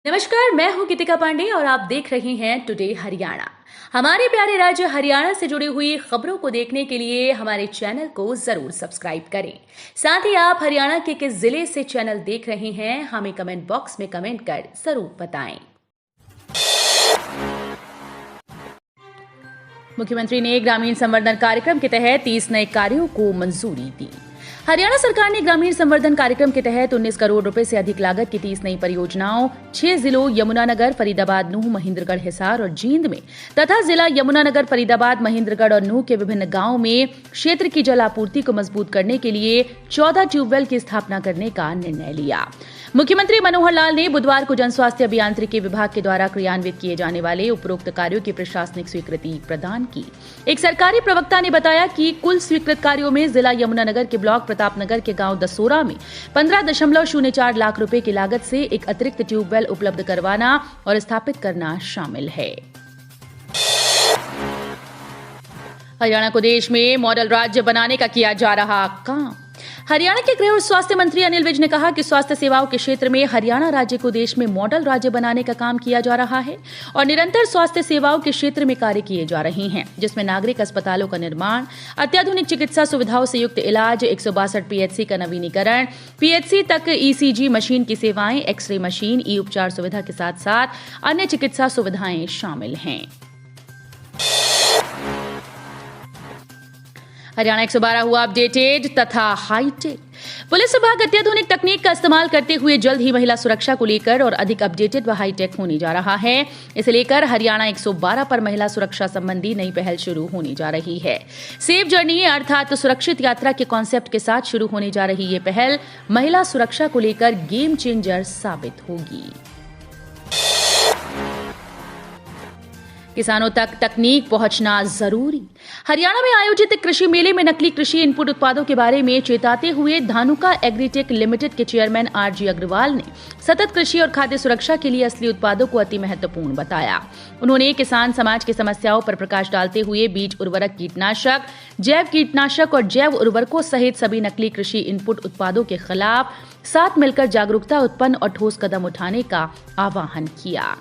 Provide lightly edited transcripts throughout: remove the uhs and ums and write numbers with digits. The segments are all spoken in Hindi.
नमस्कार, मैं हूं गीतिका पांडे और आप देख रहे हैं टुडे हरियाणा। हमारे प्यारे राज्य हरियाणा से जुड़ी हुई खबरों को देखने के लिए हमारे चैनल को जरूर सब्सक्राइब करें। साथ ही आप हरियाणा के किस जिले से चैनल देख रहे हैं हमें कमेंट बॉक्स में कमेंट कर जरूर बताएं। मुख्यमंत्री ने ग्रामीण संवर्धन कार्यक्रम के तहत 30 नए कार्यों को मंजूरी दी। हरियाणा सरकार ने ग्रामीण संवर्धन कार्यक्रम के तहत 19 करोड़ रुपए से अधिक लागत की 30 नई परियोजनाओं 6 जिलों यमुनानगर, फरीदाबाद, नूंह, महेंद्रगढ़, हिसार और जींद में तथा जिला यमुनानगर, फरीदाबाद, महेंद्रगढ़ और नूंह के विभिन्न गांवों में क्षेत्र की जल आपूर्ति को मजबूत करने के लिए 14 ट्यूबवेल की स्थापना करने का निर्णय लिया। मुख्यमंत्री मनोहर लाल ने बुधवार को जन स्वास्थ्य अभियांत्रिकी विभाग के द्वारा क्रियान्वित किए जाने वाले उपरोक्त कार्यों की प्रशासनिक स्वीकृति प्रदान की। एक सरकारी प्रवक्ता ने बताया कि कुल स्वीकृत कार्यों में जिला यमुनानगर के ब्लॉक प्रतापनगर के गांव दसोरा में 15.04 लाख रुपए की लागत से एक अतिरिक्त ट्यूबवेल उपलब्ध करवाना और स्थापित करना शामिल है। हरियाणा को देश में मॉडल राज्य बनाने का किया जा रहा काम। हरियाणा के गृह और स्वास्थ्य मंत्री अनिल विज ने कहा कि स्वास्थ्य सेवाओं के क्षेत्र में हरियाणा राज्य को देश में मॉडल राज्य बनाने का काम किया जा रहा है और निरंतर स्वास्थ्य सेवाओं के क्षेत्र में कार्य किए जा रहे हैं, जिसमें नागरिक अस्पतालों का निर्माण, अत्याधुनिक चिकित्सा सुविधाओं से युक्त इलाज, 162 पीएचसी का नवीनीकरण, पीएचसी तक ईसीजी मशीन की सेवाएं, एक्सरे मशीन, ई उपचार सुविधा के साथ साथ अन्य चिकित्सा सुविधाएं शामिल हैं। हरियाणा 112 हुआ अपडेटेड तथा हाईटेक। पुलिस विभाग अत्याधुनिक तकनीक का इस्तेमाल करते हुए जल्द ही महिला सुरक्षा को लेकर और अधिक अपडेटेड व हाईटेक होने जा रहा है। इसे लेकर हरियाणा 112 पर महिला सुरक्षा संबंधी नई पहल शुरू होने जा रही है। सेफ जर्नी अर्थात सुरक्षित यात्रा के कॉन्सेप्ट के साथ शुरू होने जा रही ये पहल महिला सुरक्षा को लेकर गेम चेंजर साबित होगी। किसानों तक तकनीक पहुंचना जरूरी। हरियाणा में आयोजित कृषि मेले में नकली कृषि इनपुट उत्पादों के बारे में चेताते हुए धानुका एग्रीटेक लिमिटेड के चेयरमैन आरजी अग्रवाल ने सतत कृषि और खाद्य सुरक्षा के लिए असली उत्पादों को अति महत्वपूर्ण बताया। उन्होंने किसान समाज की समस्याओं पर प्रकाश डालते हुए बीज, उर्वरक, कीटनाशक, जैव कीटनाशक और जैव उर्वरकों सहित सभी नकली कृषि इनपुट उत्पादों के खिलाफ साथ मिलकर जागरूकता उत्पन्न और ठोस कदम उठाने का आह्वान किया।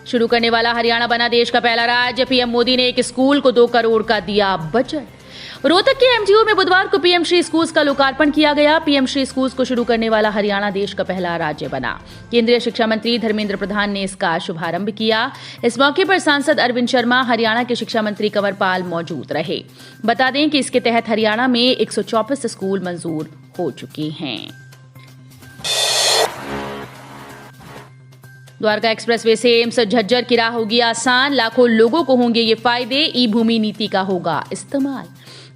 शुरू करने वाला हरियाणा बना देश का पहला राज्य। पीएम मोदी ने एक स्कूल को 2 करोड़ का दिया बजट। रोहतक के एमजीओ में बुधवार को पीएम श्री स्कूल्स का लोकार्पण किया गया। पीएम श्री स्कूल्स को शुरू करने वाला हरियाणा देश का पहला राज्य बना। केंद्रीय शिक्षा मंत्री धर्मेंद्र प्रधान ने इसका शुभारंभ किया। इस मौके पर सांसद अरविंद शर्मा, हरियाणा के शिक्षा मंत्री कंवर पाल मौजूद रहे। बता दें कि इसके तहत हरियाणा में 124 स्कूल मंजूर हो चुके हैं। द्वारका एक्सप्रेसवे से एम्स झज्जर की राह होगी आसान, लाखों लोगों को होंगे ये फायदे, ई भूमि नीति का होगा इस्तेमाल।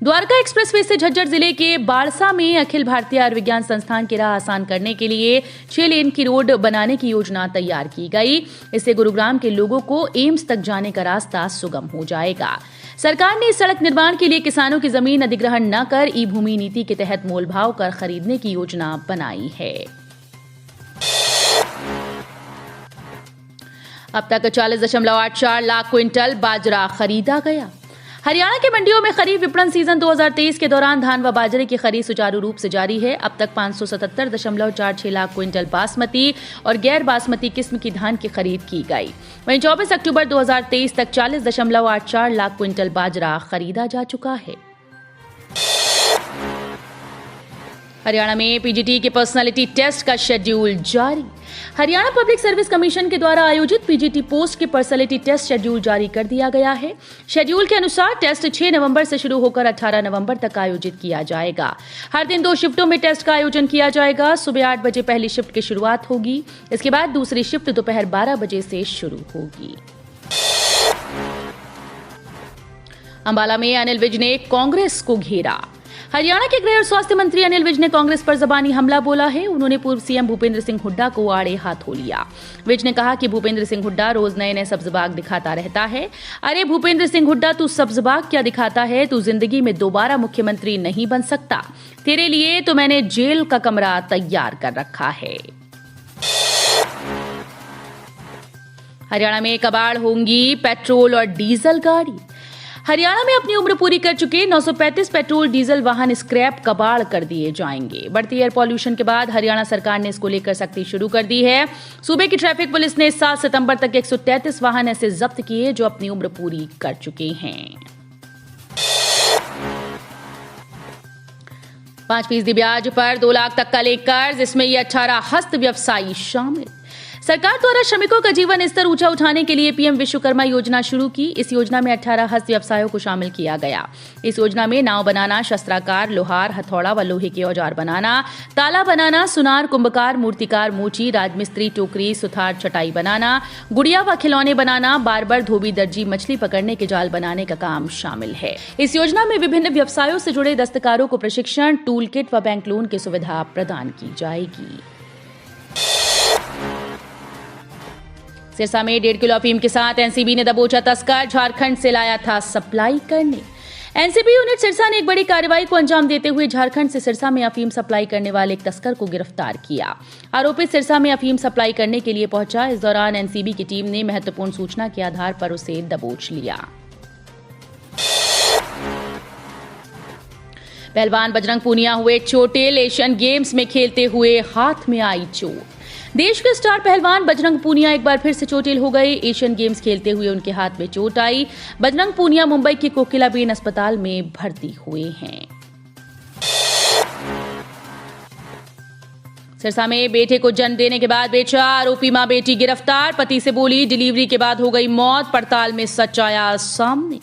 द्वारका एक्सप्रेसवे से झज्जर जिले के बाड़सा में अखिल भारतीय आयुर्विज्ञान संस्थान की राह आसान करने के लिए 6 लेन की रोड बनाने की योजना तैयार की गई। इससे गुरुग्राम के लोगों को एम्स तक जाने का रास्ता सुगम हो जाएगा। सरकार ने इस सड़क निर्माण के लिए किसानों की जमीन अधिग्रहण न कर ई भूमि नीति के तहत मोलभाव कर खरीदने की योजना बनाई है। अब तक 40.84 लाख क्विंटल बाजरा खरीदा गया। हरियाणा के मंडियों में खरीफ विपणन सीजन 2023 के दौरान धान व बाजरे की खरीद सुचारू रूप से जारी है। अब तक 577.46 लाख क्विंटल बासमती और गैर बासमती किस्म की धान की खरीद की गई। वहीं 24 अक्टूबर 2023 तक 40.84 लाख क्विंटल बाजरा खरीदा जा चुका है। हरियाणा में पीजीटी के पर्सनालिटी टेस्ट का शेड्यूल जारी। हरियाणा पब्लिक सर्विस कमीशन के द्वारा आयोजित पीजीटी पोस्ट के पर्सनालिटी टेस्ट शेड्यूल जारी कर दिया गया है। शेड्यूल के अनुसार टेस्ट 6 नवंबर से शुरू होकर 18 नवंबर तक आयोजित किया जाएगा। हर दिन 2 शिफ्टों में टेस्ट का आयोजन किया जाएगा। सुबह 8 बजे पहली शिफ्ट की शुरुआत होगी। इसके बाद दूसरी शिफ्ट दोपहर 12 बजे से शुरू होगी। अंबाला में अनिल विज ने कांग्रेस को घेरा। हरियाणा के गृह और स्वास्थ्य मंत्री अनिल विज ने कांग्रेस पर जबानी हमला बोला है। उन्होंने पूर्व सीएम भूपेंद्र सिंह हुड्डा को आड़े हाथों लिया। विज ने कहा कि भूपेंद्र सिंह हुड्डा रोज नए नए सब्जबाग दिखाता रहता है। अरे भूपेंद्र सिंह हुड्डा, तू सब्जबाग क्या दिखाता है? तू जिंदगी में दोबारा मुख्यमंत्री नहीं बन सकता। तेरे लिए तो मैंने जेल का कमरा तैयार कर रखा है। हरियाणा में कबाड़ होंगी पेट्रोल और डीजल गाड़ी। हरियाणा में अपनी उम्र पूरी कर चुके 935 पेट्रोल डीजल वाहन स्क्रैप कबाड़ कर दिए जाएंगे। बढ़ती एयर पॉल्यूशन के बाद हरियाणा सरकार ने इसको लेकर सख्ती शुरू कर दी है। सूबे की ट्रैफिक पुलिस ने 7 सितंबर तक 133 वाहन ऐसे जब्त किए जो अपनी उम्र पूरी कर चुके हैं। 5% ब्याज पर 2 लाख तक का ले कर्ज, इसमें ये 18 हस्त व्यवसायी शामिल। सरकार द्वारा श्रमिकों का जीवन स्तर ऊंचा उठाने के लिए पीएम विश्वकर्मा योजना शुरू की। इस योजना में 18 हस्त व्यवसायों को शामिल किया गया। इस योजना में नाव बनाना, शस्त्राकार, लोहार, हथौड़ा व लोहे के औजार बनाना, ताला बनाना, सुनार, कुंभकार, मूर्तिकार, मोची, राजमिस्त्री, टोकरी, सुथार, चटाई बनाना, गुड़िया व खिलौने बनाना, बार्बर, धोबी, दर्जी, मछली पकड़ने के जाल बनाने का काम शामिल है। इस योजना में विभिन्न व्यवसायों से जुड़े दस्तकारों को प्रशिक्षण, टूल किट व बैंक लोन की सुविधा प्रदान की जाएगी। सिरसा में 1.5 किलो अफीम के साथ एनसीबी ने दबोचा तस्कर, झारखंड से लाया था सप्लाई करने। एनसीबी यूनिट सिरसा ने एक बड़ी कार्रवाई को अंजाम देते हुए झारखंड से सिरसा में अफीम सप्लाई करने वाले एक तस्कर को गिरफ्तार किया। आरोपित सिरसा में अफीम सप्लाई करने के लिए पहुंचा। इस दौरान एनसीबी की टीम ने महत्वपूर्ण सूचना के आधार पर उसे दबोच लिया। पहलवान बजरंग पूनिया हुए चोटिल, एशियन गेम्स में खेलते हुए हाथ में आई चोट। देश के स्टार पहलवान बजरंग पूनिया एक बार फिर से चोटिल हो गए। एशियन गेम्स खेलते हुए उनके हाथ में चोट आई। बजरंग पूनिया मुंबई के कोकिलाबेन अस्पताल में भर्ती हुए हैं। सिरसा में बेटे को जन्म देने के बाद बेचा, आरोपी मां बेटी गिरफ्तार। पति से बोली डिलीवरी के बाद हो गई मौत, पड़ताल में सच आया सामने।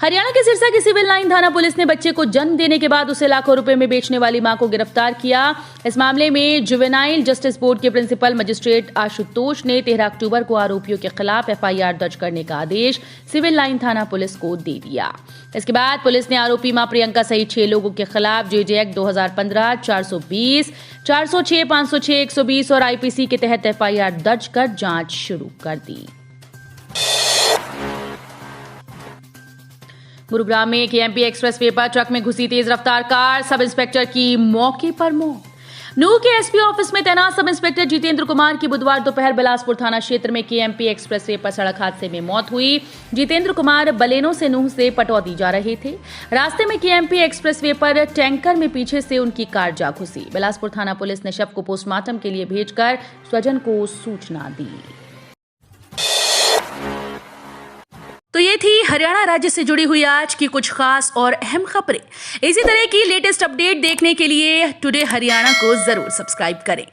हरियाणा के सिरसा की सिविल लाइन थाना पुलिस ने बच्चे को जन्म देने के बाद उसे लाखों रुपए में बेचने वाली मां को गिरफ्तार किया। इस मामले में जुवेनाइल जस्टिस बोर्ड के प्रिंसिपल मजिस्ट्रेट आशुतोष ने 13 अक्टूबर को आरोपियों के खिलाफ एफआईआर दर्ज करने का आदेश सिविल लाइन थाना पुलिस को दे दिया। इसके बाद पुलिस ने आरोपी मां प्रियंका सहित 6 लोगों के खिलाफ जेजे एक्ट 2015, 420, 406, 506, 120 और आईपीसी के तहत एफआईआर दर्ज कर जांच शुरू कर दी। गुरुग्राम में केएमपी एक्सप्रेसवे पर ट्रक में घुसी तेज रफ्तार कार, सब इंस्पेक्टर की मौके पर मौत। नूह के एसपी ऑफिस में तैनात सब इंस्पेक्टर जितेंद्र कुमार की बुधवार दोपहर बिलासपुर थाना क्षेत्र में केएमपी एक्सप्रेसवे पर सड़क हादसे में मौत हुई। जितेंद्र कुमार बलेनो से नूह से पटौदी जा रहे थे। रास्ते में केएमपी एक्सप्रेसवे पर टैंकर में पीछे से उनकी कार जा घुसी। बिलासपुर थाना पुलिस ने शव को पोस्टमार्टम के लिए भेजकर स्वजन को सूचना दी। तो ये थी हरियाणा राज्य से जुड़ी हुई आज की कुछ खास और अहम खबरें। इसी तरह की लेटेस्ट अपडेट देखने के लिए टुडे हरियाणा को जरूर सब्सक्राइब करें।